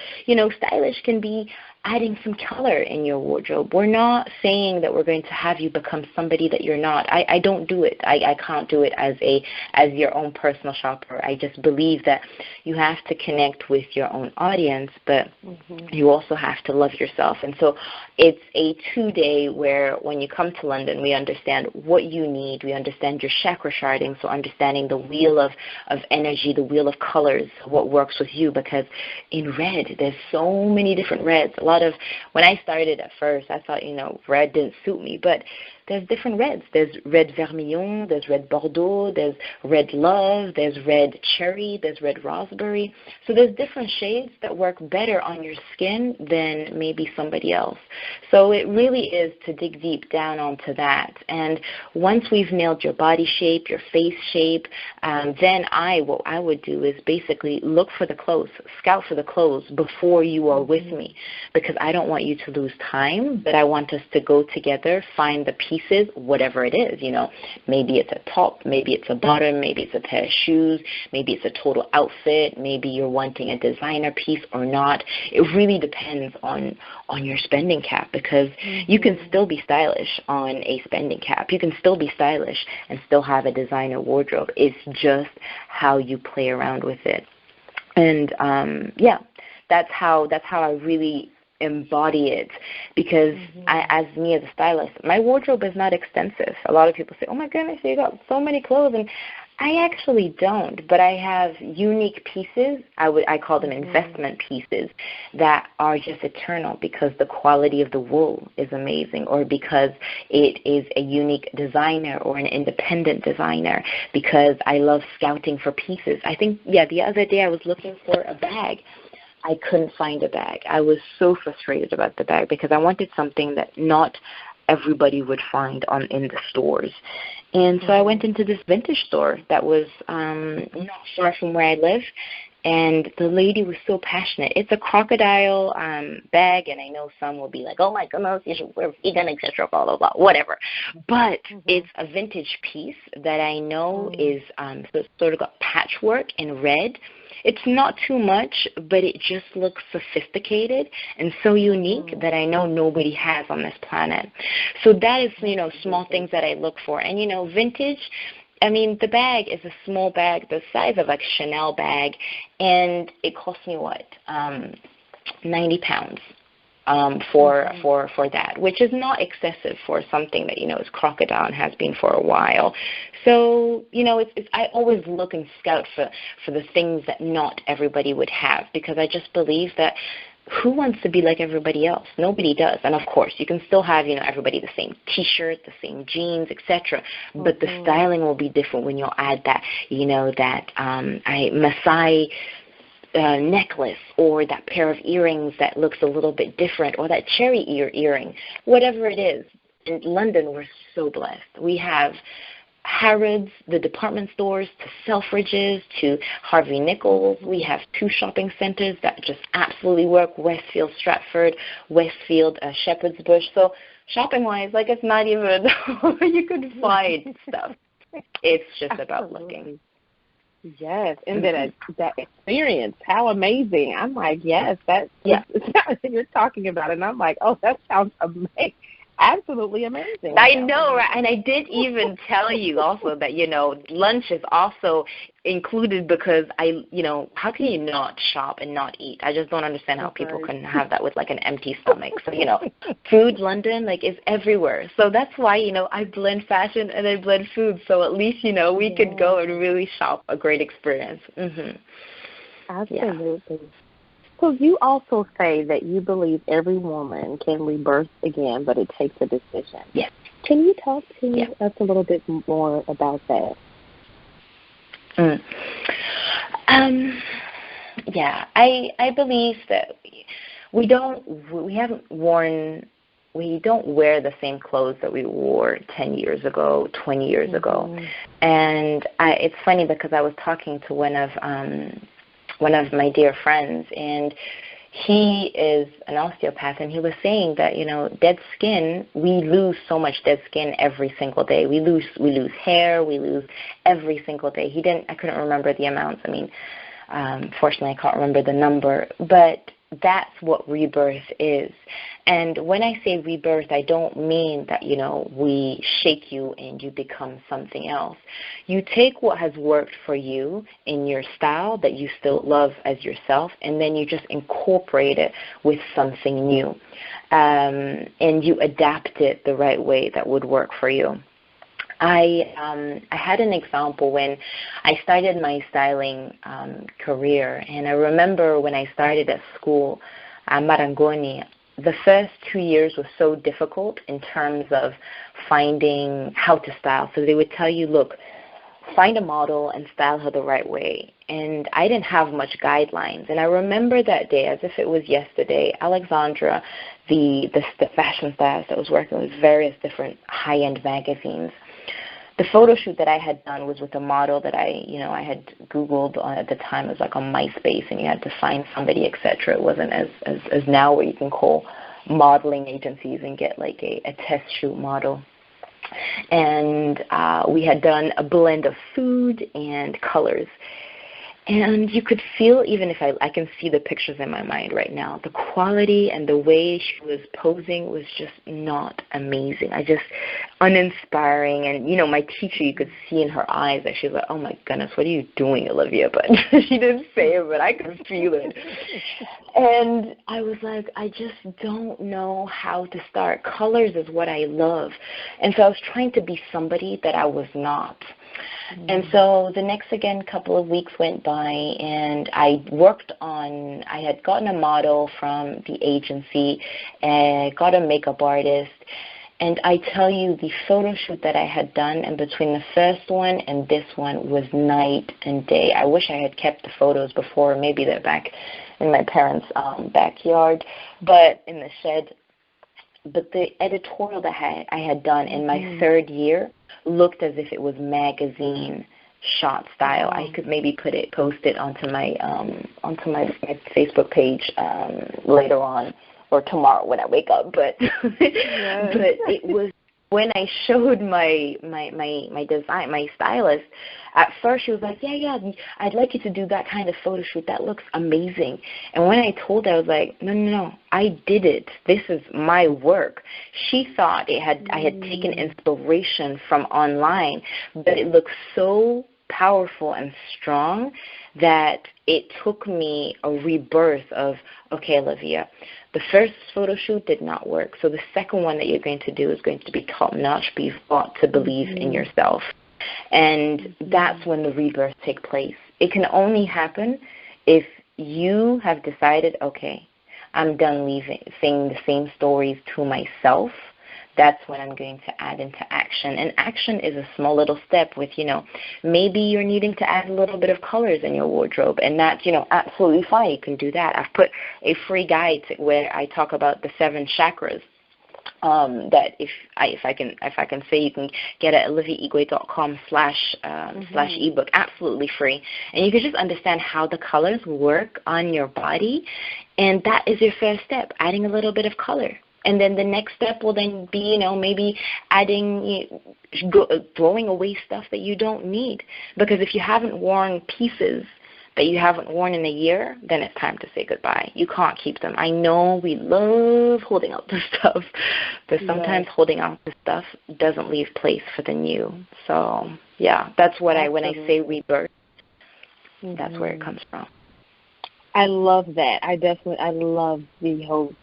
stylish can be adding some color in your wardrobe. We're not saying that we're going to have you become somebody that you're not. I don't do it. I can't do it as your own personal shopper. I just believe that you have to connect with your own audience, but you also have to love yourself. And so it's a 2-day where when you come to London, we understand what you need. We understand your chakra sharding, so understanding the wheel of energy, the wheel of colors, what works with you, because in red, there's so many different reds. When I started at first, I thought, red didn't suit me, but there's different reds. There's red vermilion, there's red bordeaux, there's red love, there's red cherry, there's red raspberry. So there's different shades that work better on your skin than maybe somebody else. So it really is to dig deep down onto that. And once we've nailed your body shape, your face shape, then what I would do is basically look for the clothes, scout for the clothes before you are with me, because I don't want you to lose time, but I want us to go together, find the pieces, whatever it is, maybe it's a top, maybe it's a bottom, maybe it's a pair of shoes, maybe it's a total outfit, maybe you're wanting a designer piece or not. It really depends on your spending cap, because you can still be stylish on a spending cap. You can still be stylish and still have a designer wardrobe. It's just how you play around with it. And that's how I really embody it, because as a stylist, my wardrobe is not extensive. A lot of people say, oh my goodness, you got so many clothes, and I actually don't, but I have unique pieces. I call them investment pieces that are just eternal, because the quality of the wool is amazing, or because it is a unique designer or an independent designer, because I love scouting for pieces. I think, the other day I was looking for a bag. I couldn't find a bag. I was so frustrated about the bag, because I wanted something that not everybody would find in the stores. And so I went into this vintage store that was not far from where I live, And the lady was so passionate. It's a crocodile bag, and I know some will be like, oh, my goodness, you should wear vegan, etc., blah, blah, blah, whatever. But it's a vintage piece that I know is sort of got patchwork in red. It's not too much, but it just looks sophisticated and so unique that I know nobody has on this planet. So that is, small things that I look for. And, vintage, I mean, the bag is a small bag, the size of like a Chanel bag, and it cost me what, 90 pounds for that, which is not excessive for something that is crocodile and has been for a while. So I always look and scout for the things that not everybody would have, because I just believe that. Who wants to be like everybody else? Nobody does. And, of course, you can still have, everybody the same T-shirt, the same jeans, etc. But the styling will be different when you'll add that, that Maasai necklace, or that pair of earrings that looks a little bit different, or that cherry earring, whatever it is. In London, we're so blessed. We have Harrods, the department stores, to Selfridges, to Harvey Nichols. We have 2 shopping centers that just absolutely work, Westfield, Stratford, Westfield, Shepherd's Bush. So shopping-wise, it's not even, you could find stuff. It's just about looking. Yes, and then that experience, how amazing. I'm like, yes, you're talking about it, and I'm like, oh, that sounds amazing. Absolutely amazing. I know, right? And I did even tell you also that, lunch is also included, because how can you not shop and not eat? I just don't understand how people can have that with an empty stomach. So, food, London, is everywhere. So that's why, I blend fashion and I blend food. So at least, we could go and really shop a great experience. Absolutely. Yeah. So you also say that you believe every woman can rebirth again, but it takes a decision. Yes. Can you talk to us a little bit more about that? I believe that we don't wear the same clothes that we wore 10 years ago, 20 years ago. And it's funny, because I was talking to one of my dear friends, and he is an osteopath, and he was saying that, dead skin, we lose so much dead skin every single day. We lose hair, we lose every single day. I couldn't remember the amounts. I mean, fortunately, I can't remember the number, but that's what rebirth is. And when I say rebirth, I don't mean that, we shake you and you become something else. You take what has worked for you in your style that you still love as yourself, and then you just incorporate it with something new. And you adapt it the right way that would work for you. I had an example when I started my styling career, and I remember when I started at school, Marangoni, the first 2 years was so difficult in terms of finding how to style. So they would tell you, look, find a model and style her the right way. And I didn't have much guidelines. And I remember that day as if it was yesterday. Alexandra, the fashion stylist that was working with various different high-end magazines, the photo shoot that I had done was with a model that I had Googled at the time. It was on MySpace, and you had to find somebody, etc. It wasn't as now, where you can call modeling agencies and get a test shoot model. And we had done a blend of food and colors. And you could feel, even if I can see the pictures in my mind right now, the quality and the way she was posing was just not amazing. Uninspiring. And, my teacher, you could see in her eyes that she was like, oh, my goodness, what are you doing, Olivia? But she didn't say it, but I could feel it. And I was like, I just don't know how to start. Colors is what I love. And so I was trying to be somebody that I was not. And so the next, couple of weeks went by, and I had gotten a model from the agency, and got a makeup artist. And I tell you, the photo shoot that I had done, and between the first one and this one, was night and day. I wish I had kept the photos before. Maybe they're back in my parents' backyard, but in the shed. But the editorial that I had done in my third year looked as if it was magazine shot style. I could maybe post it onto my Facebook page later on or tomorrow when I wake up. But Yes. but it was when I showed my design, my stylist, at first she was like, yeah, I'd like you to do that kind of photo shoot. That looks amazing. And when I told her, I was like, no, I did it. This is my work. She thought I had taken inspiration from online, but it looked so powerful and strong that it took me a rebirth of, okay, Olivia, the first photo shoot did not work, so the second one that you're going to do is going to be top-notch, but you've got to believe in yourself. And that's when the rebirth takes place. It can only happen if you have decided, okay, I'm done saying the same stories to myself. That's when I'm going to add into action. And action is a small little step with, maybe you're needing to add a little bit of colors in your wardrobe, and that's, absolutely fine. You can do that. I've put a free guide where I talk about the 7 chakras. That if I can say, you can get at oliviaigwe.com/ebook, absolutely free, and you can just understand how the colors work on your body, and that is your first step, adding a little bit of color. And then the next step will then be, maybe adding, throwing away stuff that you don't need. Because if you haven't worn pieces that you haven't worn in a year, then it's time to say goodbye. You can't keep them. I know we love holding out the stuff, but sometimes holding out the stuff doesn't leave place for the new. So, yeah, that's what when I say rebirth, that's where it comes from. I love that. I love the whole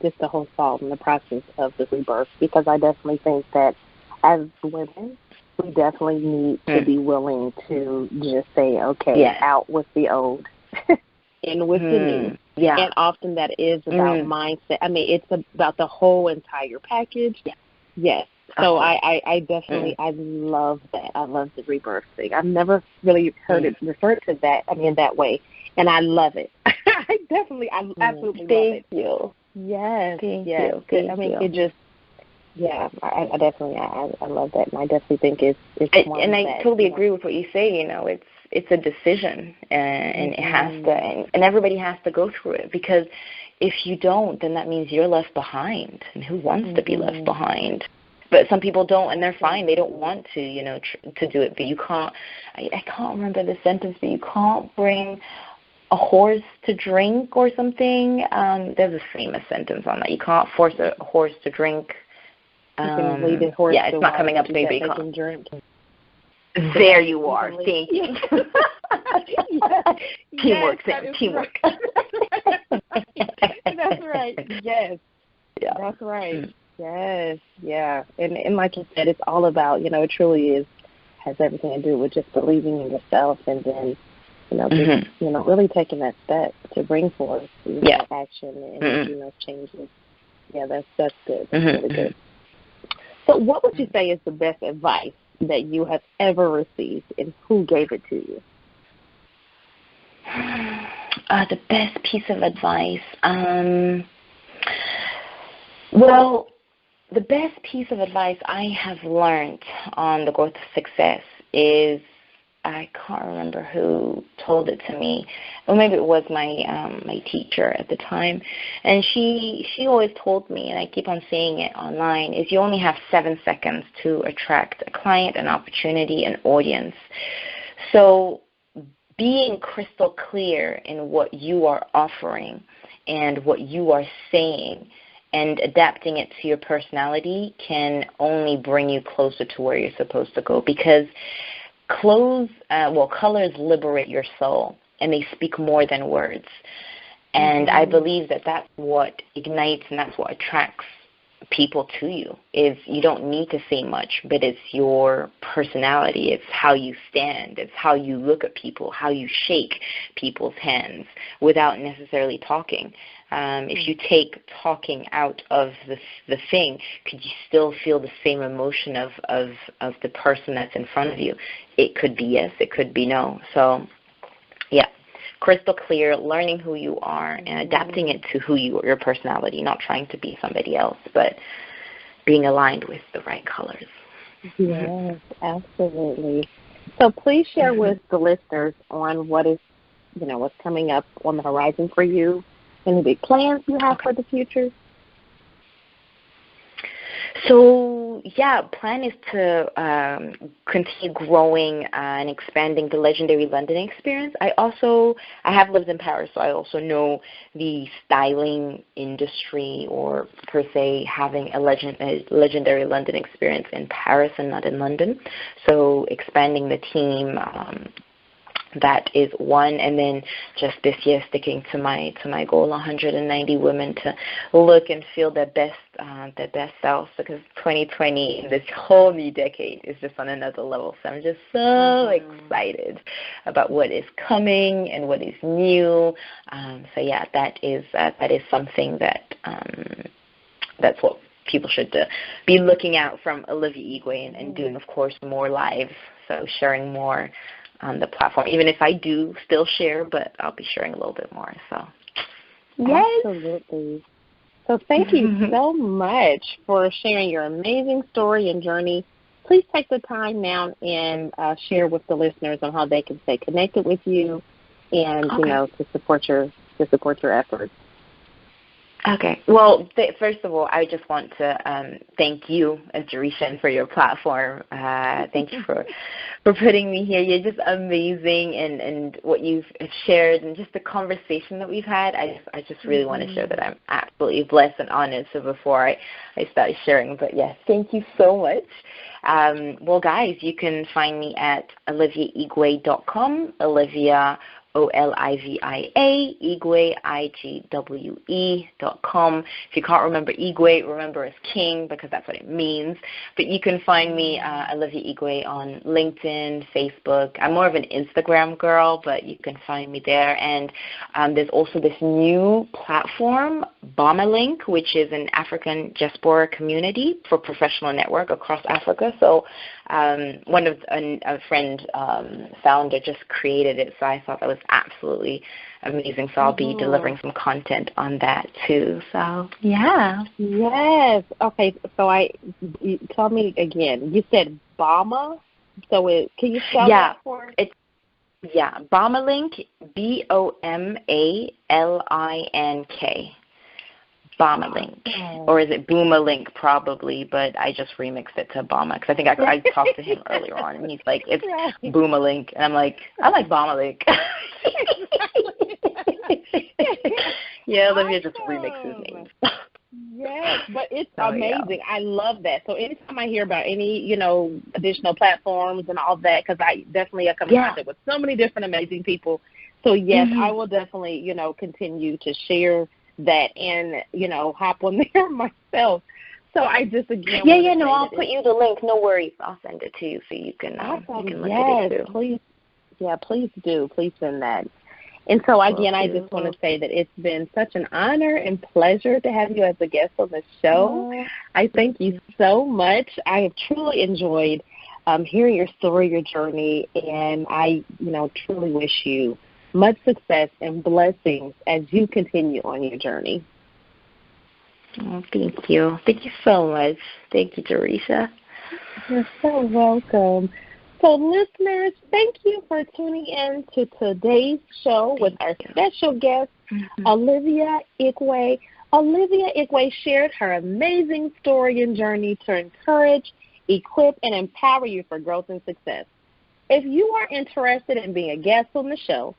thought and the process of the rebirth, because I definitely think that as women, we definitely need to be willing to just say, okay, out with the old, in with the new. Yeah. And often that is about mindset. I mean, it's about the whole entire package. Yeah. Yes. So I definitely, I love that. I love the rebirth thing. I've never really heard it referred to that, that way. And I love it. I absolutely love it. Thank you. Yes. Thank you. It just, I definitely, I love that. And I definitely think it's one and that, I totally agree with what you say. It's a decision, and it has to, and everybody has to go through it, because if you don't, then that means you're left behind. And who wants to be left behind? But some people don't, and they're fine. They don't want to, to do it. But you can't, I can't remember the sentence, but you can't bring a horse to drink or something. There's a famous sentence on that. You can't force a horse to drink. You can lead a horse it's not coming up to me, but you can't drink. There you are. Thank you. Teamwork, Sam. Teamwork. That's right. Yes. Yeah. That's right. Yes. Yeah. And like you said, it's all about, it truly has everything to do with just believing in yourself, and then really taking that step to bring forth action and changes. Yeah, that's good. That's really good. So, what would you say is the best advice that you have ever received, and who gave it to you? The best piece of advice. Well, the best piece of advice I have learned on the growth of success is, I can't remember who told it to me, or maybe it was my teacher at the time, and she always told me, and I keep on saying it online, is you only have 7 seconds to attract a client, an opportunity, an audience. So being crystal clear in what you are offering and what you are saying, and adapting it to your personality, can only bring you closer to where you're supposed to go, because colors liberate your soul, and they speak more than words. And I believe that that's what ignites, and that's what attracts people to you, is you don't need to say much, but it's your personality. It's how you stand. It's how you look at people, how you shake people's hands without necessarily talking. If you take talking out of the thing, could you still feel the same emotion of the person that's in front of you? It could be yes, it could be no. So, yeah, crystal clear, learning who you are and adapting it to your personality, not trying to be somebody else, but being aligned with the right colors. Yes, absolutely. So please share with the listeners on what is, what's coming up on the horizon for you. Any big plans you have for the future? So, plan is to continue growing and expanding the Legendary London experience. I have lived in Paris, so I also know the styling industry, or per se having a Legendary London experience in Paris and not in London. So expanding the team, that is one, and then just this year sticking to my goal, 190 women to look and feel their best selves, because 2020, this whole new decade, is just on another level. So I'm just so excited about what is coming and what is new. That is something that's what people should be looking out from Olivia Igwe, and doing, of course, more lives, so sharing more on the platform, even if I do still share, but I'll be sharing a little bit more. So, yes. Absolutely. So thank you so much for sharing your amazing story and journey. Please take the time now and share with the listeners on how they can stay connected with you and to support your efforts. Okay. Well, first of all, I just want to thank you, Jaresha, for your platform. Thank you for putting me here. You're just amazing, and what you've shared, and just the conversation that we've had. I just really want to share that I'm absolutely blessed and honored. So before I start sharing, but yes, thank you so much. Well, guys, you can find me at oliviaigwe.com. Olivia, OLIVIA, Igwe, IGWE.com. If you can't remember Igwe, remember as King, because that's what it means. But you can find me, Olivia Igwe, on LinkedIn, Facebook. I'm more of an Instagram girl, but you can find me there. And there's also this new platform, Bommalink, which is an African diaspora community for professional network across Africa. So a friend founder just created it, so I thought that was absolutely amazing. So I'll be delivering some content on that too. So yeah. Yes. Okay. So tell me again. You said Bama. So can you spell that for us? Bommalink, BOMALINK. Bommalink, or is it Boomalink? Probably, but I just remixed it to Bama, because I think I talked to him earlier on, and he's like, it's Boomalink, and I'm like, I like Bommalink. Yeah, Olivia just remixes names. Yes, but it's amazing. I love that. So anytime I hear about any, additional platforms and all that, because I definitely come in contact with so many different amazing people. So yes, I will definitely, continue to share that and, hop on there myself. So I just, again, I'll put you the link. No worries. I'll send it to you so you can, look at it too. Please. Yeah, please do. Please send that. And so, again, I just want to say that it's been such an honor and pleasure to have you as a guest on the show. I thank you so much. I have truly enjoyed hearing your story, your journey, and I, truly wish you much success and blessings as you continue on your journey. Oh, thank you. Thank you so much. Thank you, Jaresha. You're so welcome. So, listeners, thank you for tuning in to today's show with our special guest, Olivia Igwe. Olivia Igwe shared her amazing story and journey to encourage, equip, and empower you for growth and success. If you are interested in being a guest on the show,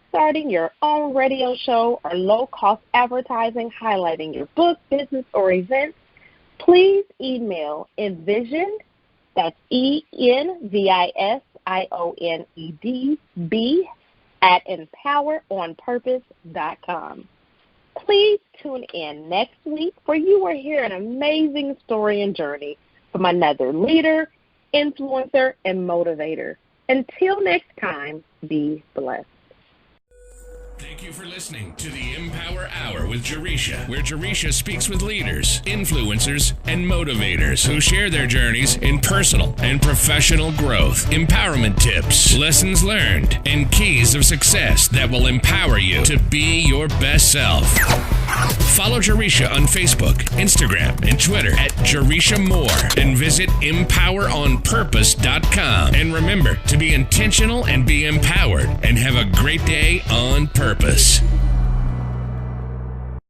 starting your own radio show, or low-cost advertising highlighting your book, business, or events, please email Envisioned, that's ENVISIONEDB, at EmPowerOnPurpose.com. Please tune in next week, for you will hear an amazing story and journey from another leader, influencer, and motivator. Until next time, be blessed. Thank you for listening to the EmPower Hour with Jaresha, where Jaresha speaks with leaders, influencers, and motivators who share their journeys in personal and professional growth, empowerment tips, lessons learned, and keys of success that will empower you to be your best self. Follow Jaresha on Facebook, Instagram, and Twitter at Jaresha Moore, and visit EmPowerOnPurpose.com. And remember to be intentional and be empowered, and have a great day on purpose.